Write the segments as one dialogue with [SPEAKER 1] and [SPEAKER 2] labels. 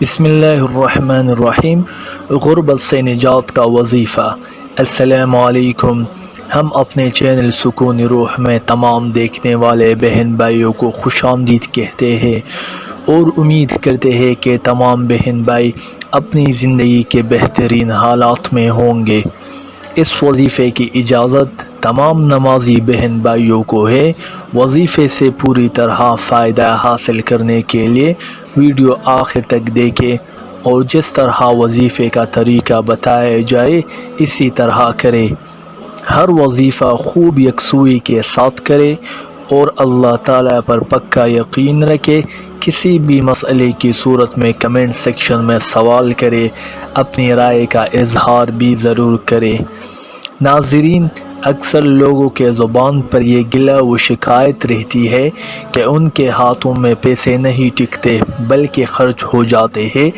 [SPEAKER 1] بسم اللہ الرحمن الرحیم۔ غربت سے نجات کا وظیفہ۔ السلام علیکم۔ ہم اپنے چینل سکون روح میں تمام دیکھنے والے بہن بھائیوں کو خوش آمدید کہتے ہیں اور امید کرتے ہیں کہ تمام بہن بھائی اپنی زندگی کے بہترین حالات میں ہوں گے۔ اس وظیفے کی اجازت تمام نمازی بہن بھائیوں کو ہے۔ وظیفے سے پوری طرح فائدہ حاصل کرنے کے لیے ویڈیو آخر تک دیکھیں اور جس طرح وظیفے کا طریقہ بتایا جائے اسی طرح کرے۔ ہر وظیفہ خوب یکسوئی کے ساتھ کرے اور اللہ تعالیٰ پر پکا یقین رکھے۔ کسی بھی مسئلے کی صورت میں کمنٹ سیکشن میں سوال کرے، اپنی رائے کا اظہار بھی ضرور کرے۔ ناظرین، اکثر لوگوں کے زبان پر یہ گلہ و شکایت رہتی ہے کہ ان کے ہاتھوں میں پیسے نہیں ٹکتے بلکہ خرچ ہو جاتے ہیں۔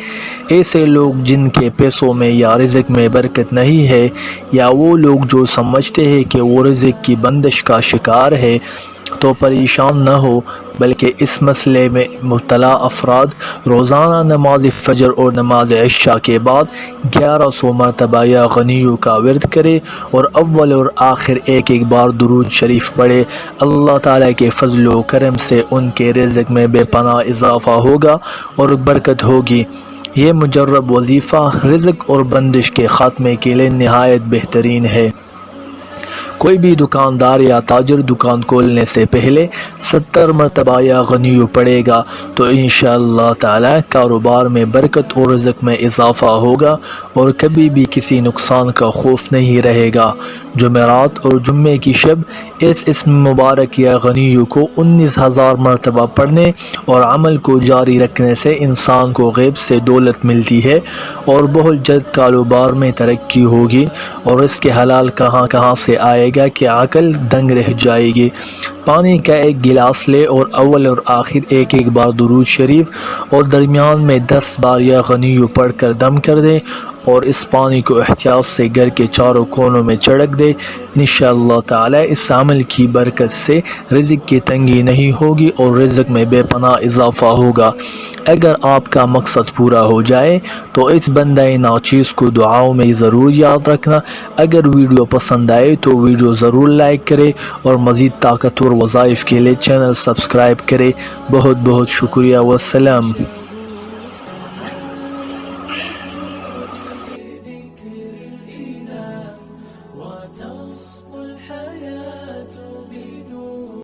[SPEAKER 1] ایسے لوگ جن کے پیسوں میں یا رزق میں برکت نہیں ہے، یا وہ لوگ جو سمجھتے ہیں کہ وہ رزق کی بندش کا شکار ہے، تو پریشان نہ ہو، بلکہ اس مسئلے میں مبتلا افراد روزانہ نماز فجر اور نماز عشاء کے بعد 1100 مرتبہ یا غنیوں کا ورد کرے اور اول اور آخر ایک بار درود شریف پڑھے۔ اللہ تعالیٰ کے فضل و کرم سے ان کے رزق میں بے پناہ اضافہ ہوگا اور برکت ہوگی۔ یہ مجرب وظیفہ رزق اور بندش کے خاتمے کے لیے نہایت بہترین ہے۔ کوئی بھی دکاندار یا تاجر دکان کھولنے سے پہلے 70 مرتبہ یا غنیوں پڑے گا تو انشاءاللہ تعالی کاروبار میں برکت اور رزق میں اضافہ ہوگا اور کبھی بھی کسی نقصان کا خوف نہیں رہے گا۔ جمعرات اور جمعے کی شب اس اسم مبارک یا غنیوں کو 19,000 مرتبہ پڑھنے اور عمل کو جاری رکھنے سے انسان کو غیب سے دولت ملتی ہے اور بہت جلد کاروبار میں ترقی ہوگی اور اس کے حلال کہاں سے آئے گا کہ عقل دنگ رہ جائے گی۔ پانی کا ایک گلاس لے اور اول اور آخر ایک بار درود شریف اور درمیان میں 10 بار یا غنیوں پڑھ کر دم کر دے اور اس پانی کو احتیاط سے گھر کے چاروں کونوں میں چھڑک دے۔ انشاءاللہ تعالی اس عمل کی برکت سے رزق کی تنگی نہیں ہوگی اور رزق میں بے پناہ اضافہ ہوگا۔ اگر آپ کا مقصد پورا ہو جائے تو اس بندہ ناچیز کو دعاؤں میں ضرور یاد رکھنا۔ اگر ویڈیو پسند آئے تو ویڈیو ضرور لائک کرے اور مزید طاقتور وظائف کے لیے چینل سبسکرائب کرے۔ بہت بہت شکریہ، والسلام۔